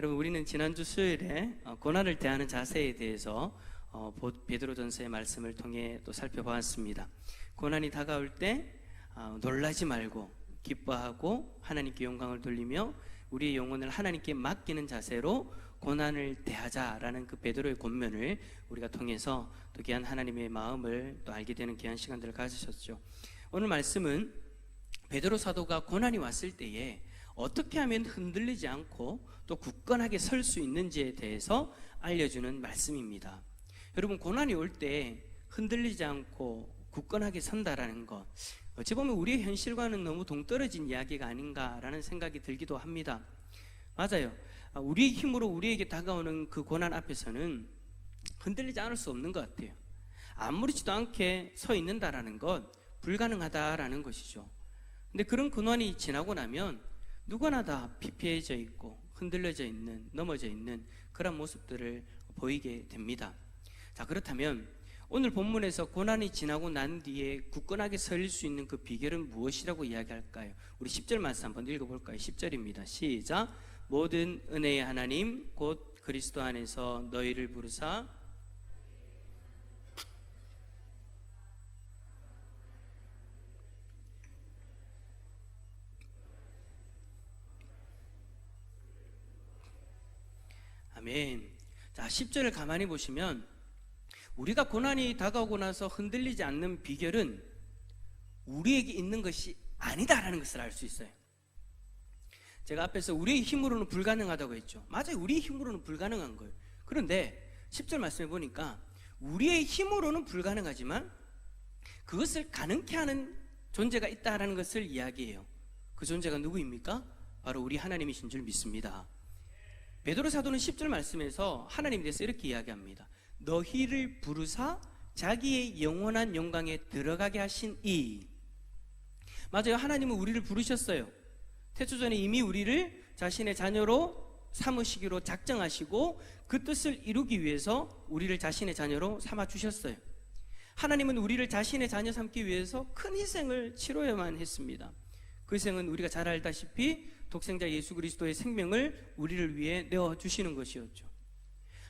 여러분, 우리는 지난주 수요일에 고난을 대하는 자세에 대해서 베드로전서의 말씀을 통해 또 살펴보았습니다. 고난이 다가올 때 놀라지 말고 기뻐하고 하나님께 영광을 돌리며 우리의 영혼을 하나님께 맡기는 자세로 고난을 대하자라는 그 베드로의 권면을 우리가 통해서 또 귀한 하나님의 마음을 또 알게 되는 귀한 시간들을 가지셨죠. 오늘 말씀은 베드로 사도가 고난이 왔을 때에 어떻게 하면 흔들리지 않고 또 굳건하게 설 수 있는지에 대해서 알려주는 말씀입니다. 여러분, 고난이 올 때 흔들리지 않고 굳건하게 선다라는 것, 어찌 보면 우리의 현실과는 너무 동떨어진 이야기가 아닌가라는 생각이 들기도 합니다. 맞아요. 우리의 힘으로 우리에게 다가오는 그 고난 앞에서는 흔들리지 않을 수 없는 것 같아요. 아무렇지도 않게 서 있는다라는 것, 불가능하다라는 것이죠. 근데 그런 고난이 지나고 나면 누구나 다 피폐해져 있고 흔들려져 있는, 넘어져 있는 그런 모습들을 보이게 됩니다. 자, 그렇다면 오늘 본문에서 고난이 지나고 난 뒤에 굳건하게 설 수 있는 그 비결은 무엇이라고 이야기할까요? 우리 10절 말씀 한번 읽어볼까요? 10절입니다. 시작. 모든 은혜의 하나님 곧 그리스도 안에서 너희를 부르사 아멘. 자, 10절을 가만히 보시면 우리가 고난이 다가오고 나서 흔들리지 않는 비결은 우리에게 있는 것이 아니다라는 것을 알 수 있어요. 제가 앞에서 우리의 힘으로는 불가능하다고 했죠. 맞아요. 우리의 힘으로는 불가능한 거예요. 그런데 10절 말씀해 보니까 우리의 힘으로는 불가능하지만 그것을 가능케 하는 존재가 있다라는 것을 이야기해요. 그 존재가 누구입니까? 바로 우리 하나님이신 줄 믿습니다. 베드로 사도는 10절 말씀에서 하나님에 대해서 이렇게 이야기합니다. 너희를 부르사 자기의 영원한 영광에 들어가게 하신 이. 맞아요. 하나님은 우리를 부르셨어요. 태초전에 이미 우리를 자신의 자녀로 삼으시기로 작정하시고 그 뜻을 이루기 위해서 우리를 자신의 자녀로 삼아주셨어요. 하나님은 우리를 자신의 자녀 삼기 위해서 큰 희생을 치러야만 했습니다. 그 희생은 우리가 잘 알다시피 독생자 예수 그리스도의 생명을 우리를 위해 내어주시는 것이었죠.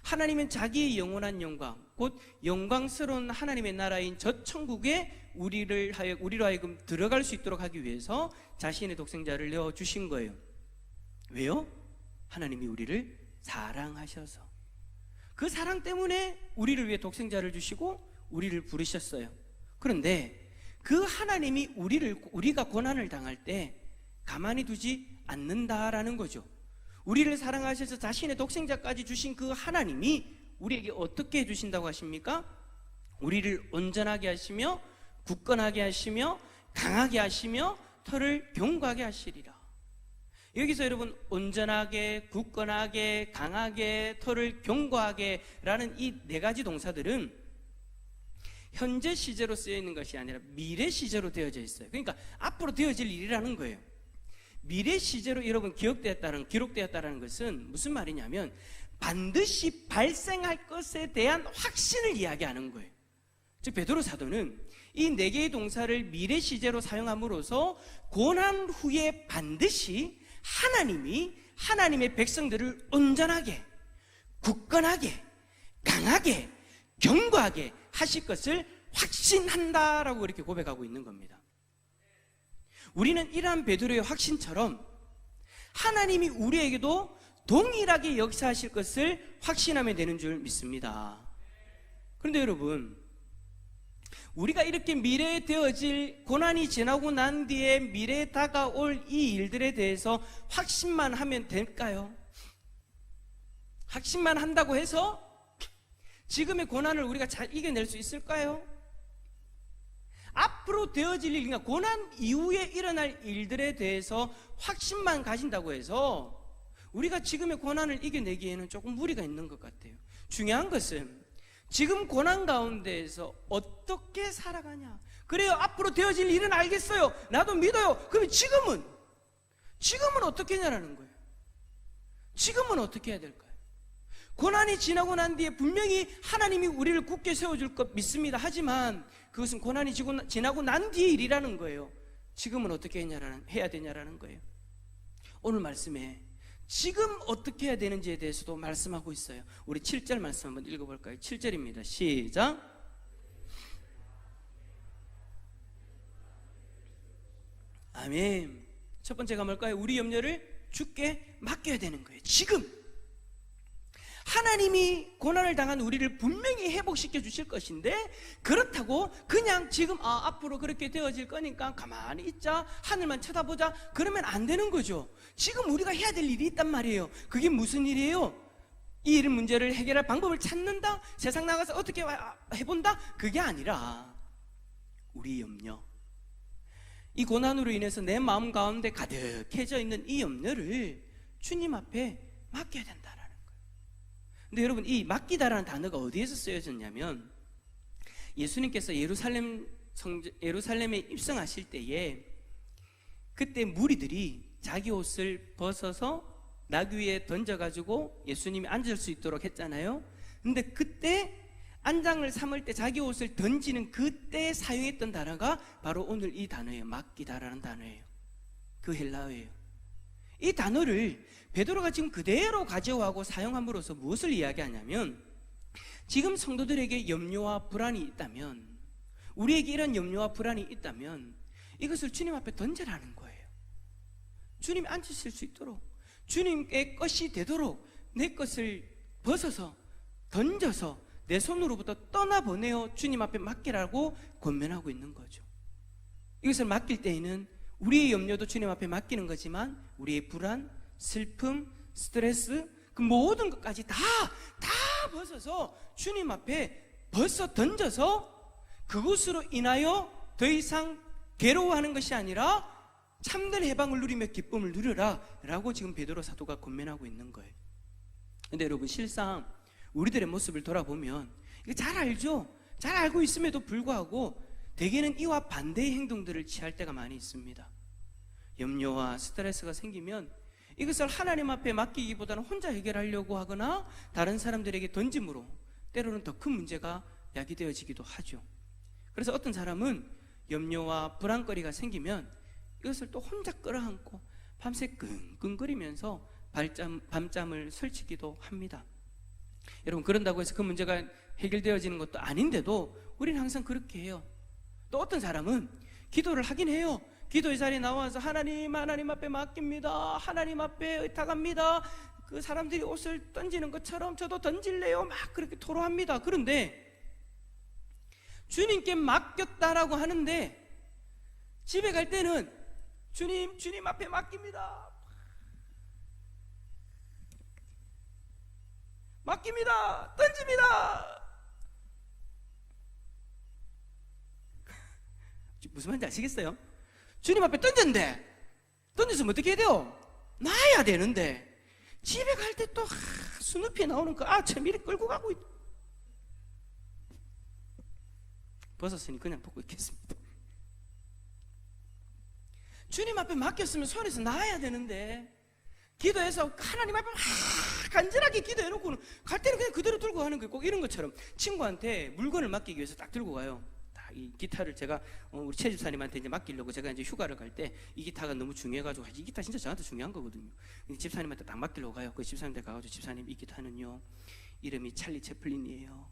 하나님은 자기의 영원한 영광, 곧 영광스러운 하나님의 나라인 저 천국에 우리로 하여금 들어갈 수 있도록 하기 위해서 자신의 독생자를 내어주신 거예요. 왜요? 하나님이 우리를 사랑하셔서, 그 사랑 때문에 우리를 위해 독생자를 주시고 우리를 부르셨어요. 그런데 그 하나님이 우리가 고난을 당할 때 가만히 두지 않는다라는 거죠. 우리를 사랑하셔서 자신의 독생자까지 주신 그 하나님이 우리에게 어떻게 해주신다고 하십니까? 우리를 온전하게 하시며 굳건하게 하시며 강하게 하시며 털을 견고하게 하시리라. 여기서 여러분, 온전하게, 굳건하게, 강하게, 털을 견고하게 라는 이 네 가지 동사들은 현재 시제로 쓰여 있는 것이 아니라 미래 시제로 되어져 있어요. 그러니까 앞으로 되어질 일이라는 거예요. 미래 시제로 여러분 기록되었다는 것은 무슨 말이냐면 반드시 발생할 것에 대한 확신을 이야기하는 거예요. 즉 베드로 사도는 이 네 개의 동사를 미래 시제로 사용함으로써 고난 후에 반드시 하나님이 하나님의 백성들을 온전하게, 굳건하게, 강하게, 견고하게 하실 것을 확신한다라고 이렇게 고백하고 있는 겁니다. 우리는 이러한 베드로의 확신처럼 하나님이 우리에게도 동일하게 역사하실 것을 확신하면 되는 줄 믿습니다. 그런데 여러분, 우리가 이렇게 미래에 되어질 고난이 지나고 난 뒤에 미래에 다가올 이 일들에 대해서 확신만 하면 될까요? 확신만 한다고 해서 지금의 고난을 우리가 잘 이겨낼 수 있을까요? 앞으로 되어질 일, 그러니까 고난 이후에 일어날 일들에 대해서 확신만 가진다고 해서 우리가 지금의 고난을 이겨내기에는 조금 무리가 있는 것 같아요. 중요한 것은 지금 고난 가운데에서 어떻게 살아가냐. 그래요, 앞으로 되어질 일은 알겠어요. 나도 믿어요. 그럼 지금은 어떻게 하냐라는 거예요. 지금은 어떻게 해야 될까요? 고난이 지나고 난 뒤에 분명히 하나님이 우리를 굳게 세워줄 것 믿습니다. 하지만 그것은 고난이 지나고 난 뒤의 일이라는 거예요. 지금은 어떻게 해야 되냐라는 거예요. 오늘 말씀에 지금 어떻게 해야 되는지에 대해서도 말씀하고 있어요. 우리 7절 말씀 한번 읽어볼까요? 7절입니다. 시작. 아멘. 첫 번째가 뭘까요? 우리 염려를 주께 맡겨야 되는 거예요. 지금 하나님이 고난을 당한 우리를 분명히 회복시켜 주실 것인데, 그렇다고 그냥 지금 앞으로 그렇게 되어질 거니까 가만히 있자, 하늘만 쳐다보자, 그러면 안 되는 거죠. 지금 우리가 해야 될 일이 있단 말이에요. 그게 무슨 일이에요? 이 일 문제를 해결할 방법을 찾는다, 세상 나가서 어떻게 해본다, 그게 아니라 우리 염려, 이 고난으로 인해서 내 마음 가운데 가득해져 있는 이 염려를 주님 앞에 맡겨야 된다라는 거예요. 근데 여러분, 이 맡기다라는 단어가 어디에서 쓰여졌냐면, 예수님께서 예루살렘에 입성하실 때에 그때 무리들이 자기 옷을 벗어서 나귀 위에 던져가지고 예수님이 앉을 수 있도록 했잖아요. 근데 그때 안장을 삼을 때 자기 옷을 던지는 그때 사용했던 단어가 바로 오늘 이 단어예요. 맡기다라는 단어예요. 그 헬라어예요. 이 단어를 베드로가 지금 그대로 가져와고 사용함으로써 무엇을 이야기하냐면, 지금 성도들에게 염려와 불안이 있다면, 우리에게 이런 염려와 불안이 있다면 이것을 주님 앞에 던져라는 거예요. 주님이 앉으실 수 있도록, 주님의 것이 되도록 내 것을 벗어서 던져서 내 손으로부터 떠나보내어 주님 앞에 맡기라고 권면하고 있는 거죠. 이것을 맡길 때에는 우리의 염려도 주님 앞에 맡기는 거지만, 우리의 불안, 슬픔, 스트레스, 그 모든 것까지 다 벗어서 주님 앞에 벗어 던져서 그것으로 인하여 더 이상 괴로워하는 것이 아니라 참된 해방을 누리며 기쁨을 누려라 라고 지금 베드로 사도가 권면하고 있는 거예요. 근데 여러분, 실상 우리들의 모습을 돌아보면 이거 잘 알죠? 잘 알고 있음에도 불구하고 대개는 이와 반대의 행동들을 취할 때가 많이 있습니다. 염려와 스트레스가 생기면 이것을 하나님 앞에 맡기기보다는 혼자 해결하려고 하거나 다른 사람들에게 던짐으로 때로는 더 큰 문제가 야기되어지기도 하죠. 그래서 어떤 사람은 염려와 불안거리가 생기면 이것을 또 혼자 끌어안고 밤새 끙끙거리면서 밤잠을 설치기도 합니다. 여러분, 그런다고 해서 그 문제가 해결되어지는 것도 아닌데도 우리는 항상 그렇게 해요. 또 어떤 사람은 기도를 하긴 해요. 기도의 자리에 나와서 하나님 앞에 맡깁니다, 하나님 앞에 의탁합니다, 그 사람들이 옷을 던지는 것처럼 저도 던질래요, 막 그렇게 토로합니다. 그런데 주님께 맡겼다라고 하는데 집에 갈 때는 주님 앞에 맡깁니다, 던집니다. 무슨 말인지 아시겠어요? 주님 앞에 던졌으면 어떻게 해야 돼요? 놔야 되는데 집에 갈 때 또 스누피에 나오는 참 이리 끌고 가고 벗었으니 그냥 벗고 있겠습니다. 주님 앞에 맡겼으면 손에서 놔야 되는데, 기도해서 하나님 앞에 간절하게 기도해놓고는 갈 때는 그냥 그대로 들고 가는 거예요. 꼭 이런 것처럼 친구한테 물건을 맡기기 위해서 딱 들고 가요. 이 기타를 제가 우리 최 집사님한테 이제 맡기려고 제가 이제 휴가를 갈 때 이 기타가 너무 중요해가지고, 이 기타 진짜 저한테 중요한 거거든요. 집사님한테 딱 맡기려고 가요. 그 집사님한테 가가지고, 집사님, 이 기타는요 이름이 찰리 채플린이에요.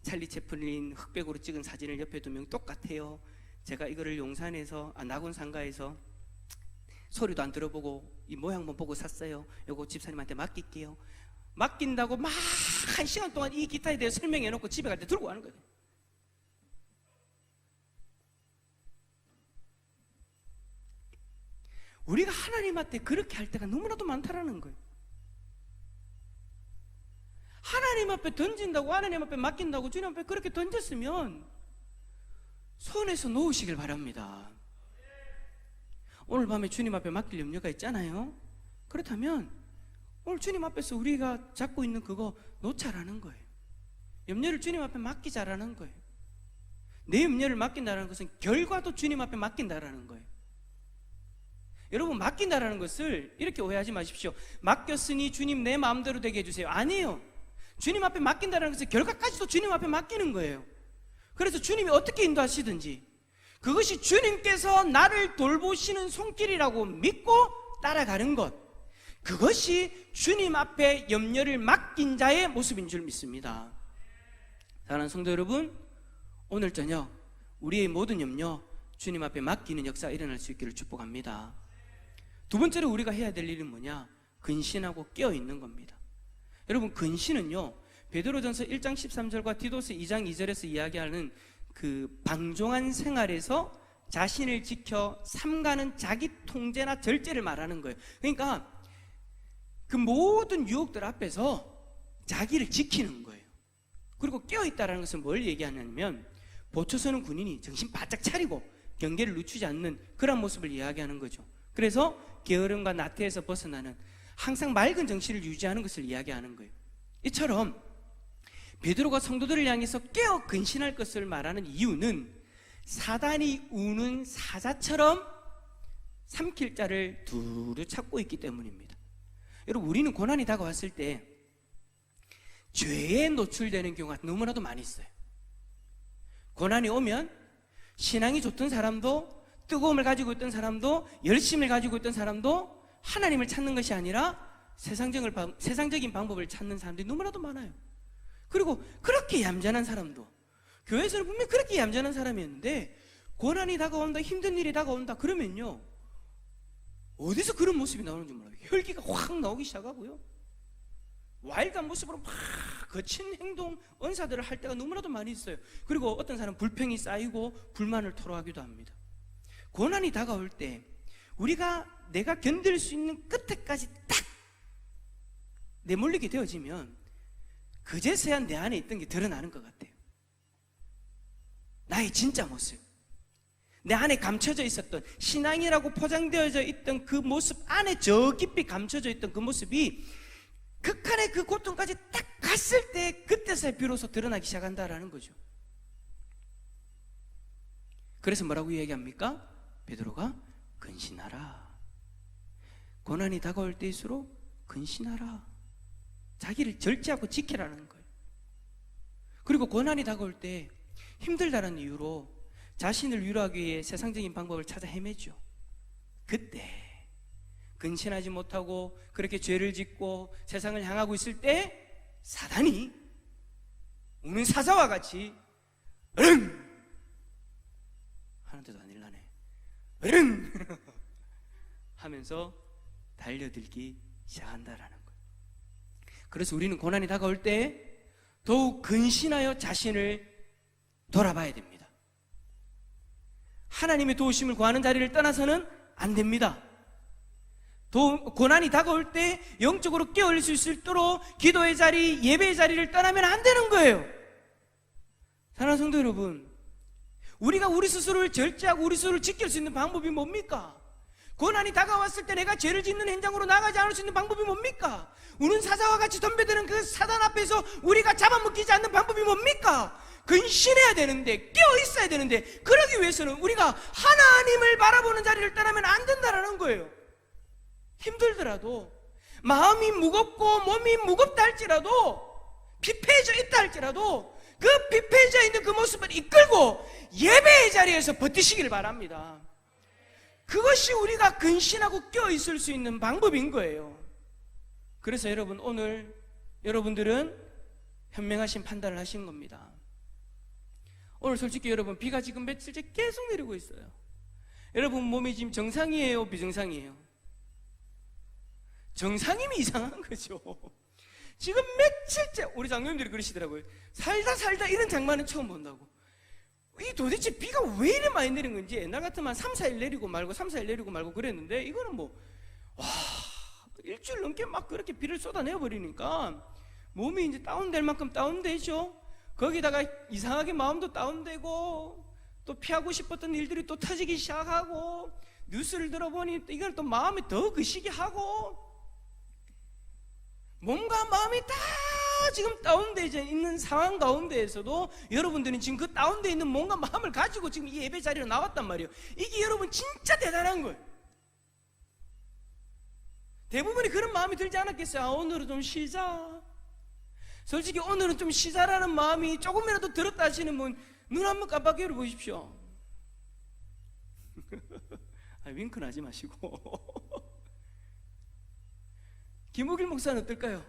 찰리 채플린 흑백으로 찍은 사진을 옆에 두면 똑같아요. 제가 이거를 용산에서 낙원상가에서 소리도 안 들어보고 이 모양만 보고 샀어요. 요거 집사님한테 맡길게요. 맡긴다고 막 1시간 동안 이 기타에 대해 설명해 놓고 집에 갈 때 들고 가는 거예요. 우리가 하나님한테 그렇게 할 때가 너무나도 많다라는 거예요. 하나님 앞에 던진다고, 하나님 앞에 맡긴다고 주님 앞에 그렇게 던졌으면 손에서 놓으시길 바랍니다. 오늘 밤에 주님 앞에 맡길 염려가 있잖아요. 그렇다면 오늘 주님 앞에서 우리가 잡고 있는 그거 놓자라는 거예요. 염려를 주님 앞에 맡기자라는 거예요. 내 염려를 맡긴다는 것은 결과도 주님 앞에 맡긴다라는 거예요. 여러분, 맡긴다라는 것을 이렇게 오해하지 마십시오. 맡겼으니 주님 내 마음대로 되게 해주세요. 아니에요. 주님 앞에 맡긴다라는 것은 결과까지도 주님 앞에 맡기는 거예요. 그래서 주님이 어떻게 인도하시든지 그것이 주님께서 나를 돌보시는 손길이라고 믿고 따라가는 것, 그것이 주님 앞에 염려를 맡긴 자의 모습인 줄 믿습니다. 사랑하는 성도 여러분, 오늘 저녁 우리의 모든 염려 주님 앞에 맡기는 역사가 일어날 수 있기를 축복합니다. 두 번째로 우리가 해야 될 일은 뭐냐? 근신하고 깨어있는 겁니다. 여러분, 근신은요, 베드로전서 1장 13절과 디도스 2장 2절에서 이야기하는 그 방종한 생활에서 자신을 지켜 삼가는 자기 통제나 절제를 말하는 거예요. 그러니까 그 모든 유혹들 앞에서 자기를 지키는 거예요. 그리고 깨어있다는 것은 뭘 얘기하냐면, 보초서는 군인이 정신 바짝 차리고 경계를 늦추지 않는 그런 모습을 이야기하는 거죠. 그래서 게으름과 나태에서 벗어나는 항상 맑은 정신을 유지하는 것을 이야기하는 거예요. 이처럼 베드로가 성도들을 향해서 깨어 근신할 것을 말하는 이유는 사단이 우는 사자처럼 삼킬 자를 두루 찾고 있기 때문입니다. 여러분, 우리는 고난이 다가왔을 때 죄에 노출되는 경우가 너무나도 많이 있어요. 고난이 오면 신앙이 좋던 사람도, 뜨거움을 가지고 있던 사람도, 열심을 가지고 있던 사람도 하나님을 찾는 것이 아니라 세상적인 방법을 찾는 사람들이 너무나도 많아요. 그리고 그렇게 얌전한 사람도, 교회에서는 분명히 그렇게 얌전한 사람이었는데 고난이 다가온다, 힘든 일이 다가온다 그러면요, 어디서 그런 모습이 나오는지 몰라요. 혈기가 확 나오기 시작하고요, 와일드한 모습으로 막 거친 행동, 언사들을 할 때가 너무나도 많이 있어요. 그리고 어떤 사람은 불평이 쌓이고 불만을 토로하기도 합니다. 고난이 다가올 때 내가 견딜 수 있는 끝에까지 딱 내몰리게 되어지면 그제서야 내 안에 있던 게 드러나는 것 같아요. 나의 진짜 모습, 내 안에 감춰져 있었던, 신앙이라고 포장되어져 있던 그 모습 안에 저 깊이 감춰져 있던 그 모습이 극한의 그 고통까지 딱 갔을 때 그때서야 비로소 드러나기 시작한다라는 거죠. 그래서 뭐라고 얘기합니까? 베드로가 근신하라. 고난이 다가올 때일수록 근신하라. 자기를 절제하고 지키라는 거예요. 그리고 고난이 다가올 때 힘들다는 이유로 자신을 위로하기 위해 세상적인 방법을 찾아 헤매죠. 그때 근신하지 못하고 그렇게 죄를 짓고 세상을 향하고 있을 때 사단이 우는 사자와 같이 으릉 하는데도 안 일나네, 으릉 하면서 달려들기 시작한다라는 거예요. 그래서 우리는 고난이 다가올 때 더욱 근신하여 자신을 돌아봐야 됩니다. 하나님의 도우심을 구하는 자리를 떠나서는 안 됩니다. 고난이 다가올 때 영적으로 깨어있을 수 있도록 기도의 자리, 예배의 자리를 떠나면 안 되는 거예요. 사랑하는 성도 여러분, 우리가 우리 스스로를 절제하고 우리 스스로를 지킬 수 있는 방법이 뭡니까? 고난이 다가왔을 때 내가 죄를 짓는 현장으로 나가지 않을 수 있는 방법이 뭡니까? 우는 사자와 같이 덤벼드는 그 사단 앞에서 우리가 잡아먹히지 않는 방법이 뭡니까? 근신해야 되는데, 깨어 있어야 되는데, 그러기 위해서는 우리가 하나님을 바라보는 자리를 떠나면 안 된다는 거예요. 힘들더라도, 마음이 무겁고 몸이 무겁다 할지라도, 피폐해져 있다 할지라도 그 피폐해져 있는 그 모습을 이끌고 예배의 자리에서 버티시길 바랍니다. 그것이 우리가 근신하고 껴있을 수 있는 방법인 거예요. 그래서 여러분, 오늘 여러분들은 현명하신 판단을 하신 겁니다. 오늘 솔직히 여러분, 비가 지금 며칠째 계속 내리고 있어요. 여러분 몸이 지금 정상이에요, 비정상이에요? 정상이면 이상한 거죠. 지금 며칠째 우리 장로님들이 그러시더라고요. 살다 이런 장면은 처음 본다고. 이 도대체 비가 왜 이렇게 많이 내린 건지, 옛날 같으면 3, 4일 내리고 말고 그랬는데, 이거는 일주일 넘게 막 그렇게 비를 쏟아내 버리니까 몸이 이제 다운될 만큼 다운되죠. 거기다가 이상하게 마음도 다운되고, 또 피하고 싶었던 일들이 또 터지기 시작하고, 뉴스를 들어보니 이건 또 마음이 더 그시기 하고, 몸과 마음이 다 지금 다운되어 있는 상황 가운데에서도 여러분들은 지금 그 다운되어 있는 몸과 마음을 가지고 지금 이 예배 자리로 나왔단 말이에요. 이게 여러분 진짜 대단한 거예요. 대부분이 그런 마음이 들지 않았겠어요? 오늘은 좀 쉬자. 솔직히 오늘은 좀 쉬자라는 마음이 조금이라도 들었다 하시는 분, 눈 한번 깜빡 열어보십시오. 윙크는 하지 마시고 김우길 목사는 어떨까요?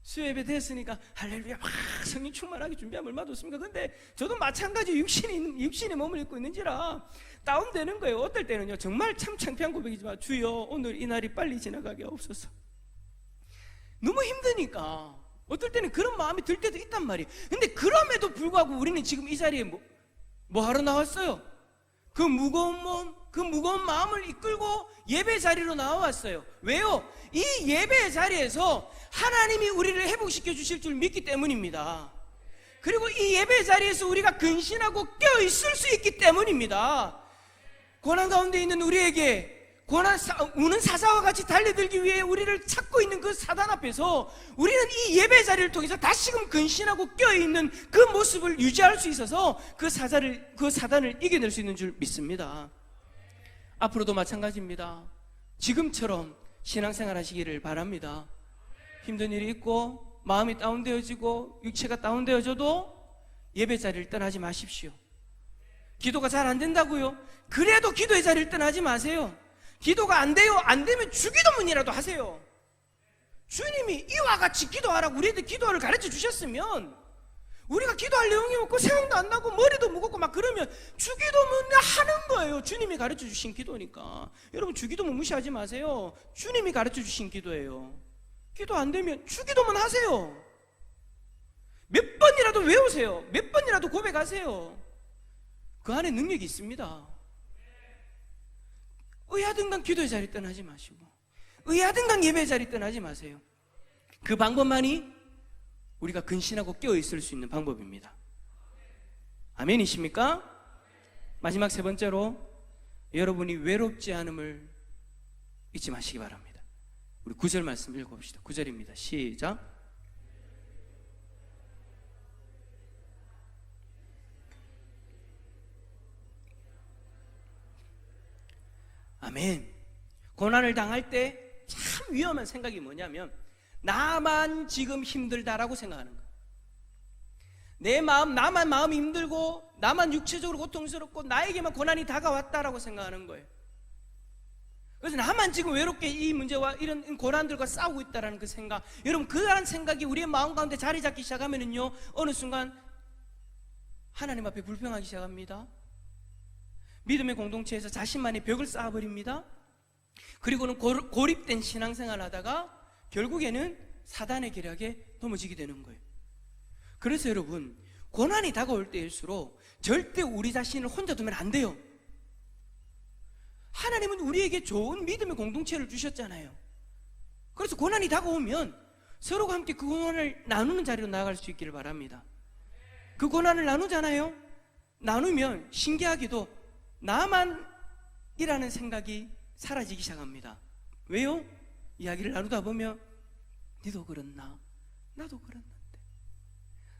수요 예배 됐으니까 할렐루야 막 성령 충만하게 준비하면 얼마나 좋습니까? 근데 저도 마찬가지 육신의 몸을 입고 있는지라 다운되는 거예요. 어떨 때는요, 정말 참 창피한 고백이지만, 주여 오늘 이 날이 빨리 지나가게 없어서. 너무 힘드니까 어떨 때는 그런 마음이 들 때도 있단 말이에요. 근데 그럼에도 불구하고 우리는 지금 이 자리에 뭐 하러 나왔어요? 그 무거운 몸, 그 무거운 마음을 이끌고 예배 자리로 나와왔어요. 왜요? 이 예배 자리에서 하나님이 우리를 회복시켜 주실 줄 믿기 때문입니다. 그리고 이 예배 자리에서 우리가 근신하고 껴있을 수 있기 때문입니다. 고난 가운데 있는 우리에게 우는 사자와 같이 달려들기 위해 우리를 찾고 있는 그 사단 앞에서 우리는 이 예배 자리를 통해서 다시금 근신하고 껴있는 그 모습을 유지할 수 있어서 그 사단을 이겨낼 수 있는 줄 믿습니다. 앞으로도 마찬가지입니다. 지금처럼 신앙생활 하시기를 바랍니다. 힘든 일이 있고 마음이 다운되어지고 육체가 다운되어져도 예배 자리를 떠나지 마십시오. 기도가 잘 안 된다고요? 그래도 기도의 자리를 떠나지 마세요. 기도가 안 돼요? 안 되면 주기도문이라도 하세요. 주님이 이와 같이 기도하라고 우리한테 기도를 가르쳐 주셨으면, 우리가 기도할 내용이 없고 생각도 안 나고 머리도 무겁고 막 그러면 주기도문을 하는 거예요. 주님이 가르쳐 주신 기도니까. 여러분, 주기도문 무시하지 마세요. 주님이 가르쳐 주신 기도예요. 기도 안 되면 주기도문 하세요. 몇 번이라도 외우세요. 몇 번이라도 고백하세요. 그 안에 능력이 있습니다. 의하든간 기도의 자리 떠나지 마시고, 의하든간 예배의 자리 떠나지 마세요. 그 방법만이 우리가 근신하고 껴있을 수 있는 방법입니다. 아멘이십니까? 마지막 세 번째로, 여러분이 외롭지 않음을 잊지 마시기 바랍니다. 우리 9절 말씀 읽어봅시다. 9절입니다. 시작. 아멘. 고난을 당할 때 참 위험한 생각이 뭐냐면, 나만 지금 힘들다라고 생각하는 거예요. 나만 마음이 힘들고 나만 육체적으로 고통스럽고 나에게만 고난이 다가왔다라고 생각하는 거예요. 그래서 나만 지금 외롭게 이 문제와 이런 고난들과 싸우고 있다라는 그 생각, 여러분, 그러한 생각이 우리의 마음 가운데 자리 잡기 시작하면은요, 어느 순간 하나님 앞에 불평하기 시작합니다. 믿음의 공동체에서 자신만의 벽을 쌓아버립니다. 그리고는 고립된 신앙생활을 하다가 결국에는 사단의 계략에 넘어지게 되는 거예요. 그래서 여러분, 고난이 다가올 때일수록 절대 우리 자신을 혼자 두면 안 돼요. 하나님은 우리에게 좋은 믿음의 공동체를 주셨잖아요. 그래서 고난이 다가오면 서로가 함께 그 고난을 나누는 자리로 나아갈 수 있기를 바랍니다. 그 고난을 나누잖아요. 나누면 신기하게도 나만이라는 생각이 사라지기 시작합니다. 왜요? 이야기를 나누다 보면, 니도 그렇나? 나도 그랬는데,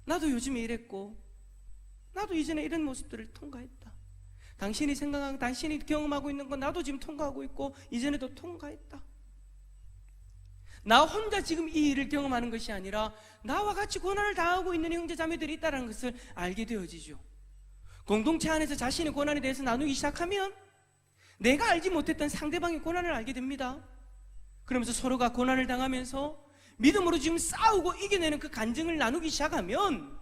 나도 요즘에 이랬고, 나도 이전에 이런 모습들을 통과했다. 당신이 생각하고 당신이 경험하고 있는 건 나도 지금 통과하고 있고 이전에도 통과했다. 나 혼자 지금 이 일을 경험하는 것이 아니라 나와 같이 고난을 당하고 있는 형제 자매들이 있다는 것을 알게 되어지죠. 공동체 안에서 자신의 고난에 대해서 나누기 시작하면 내가 알지 못했던 상대방의 고난을 알게 됩니다. 그러면서 서로가 고난을 당하면서 믿음으로 지금 싸우고 이겨내는 그 간증을 나누기 시작하면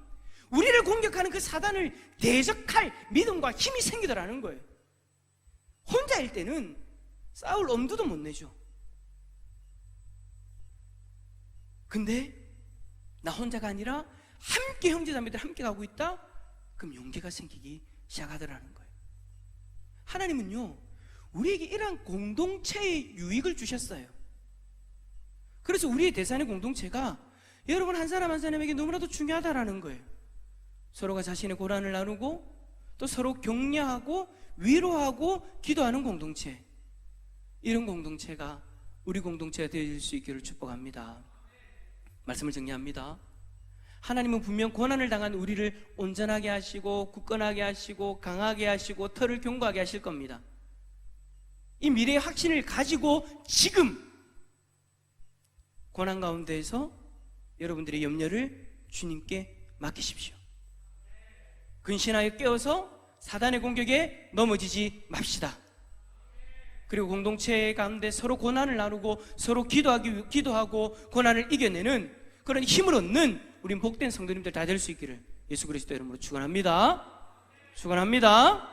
우리를 공격하는 그 사단을 대적할 믿음과 힘이 생기더라는 거예요. 혼자일 때는 싸울 엄두도 못 내죠. 근데 나 혼자가 아니라 함께 형제자매들 함께 가고 있다? 그럼 용기가 생기기 시작하더라는 거예요. 하나님은요, 우리에게 이러한 공동체의 유익을 주셨어요. 그래서 우리의 대산의 공동체가 여러분 한 사람 한 사람에게 너무나도 중요하다라는 거예요. 서로가 자신의 고난을 나누고 또 서로 격려하고 위로하고 기도하는 공동체, 이런 공동체가 우리 공동체가 되어질 수 있기를 축복합니다. 말씀을 정리합니다. 하나님은 분명 고난을 당한 우리를 온전하게 하시고 굳건하게 하시고 강하게 하시고 털을 견고하게 하실 겁니다. 이 미래의 확신을 가지고 지금 고난 가운데에서 여러분들의 염려를 주님께 맡기십시오. 근신하여 깨어서 사단의 공격에 넘어지지 맙시다. 그리고 공동체 가운데 서로 고난을 나누고 서로 기도하고 고난을 이겨내는 그런 힘을 얻는 우린 복된 성도님들 다 될 수 있기를 예수 그리스도 이름으로 축원합니다. 축원합니다.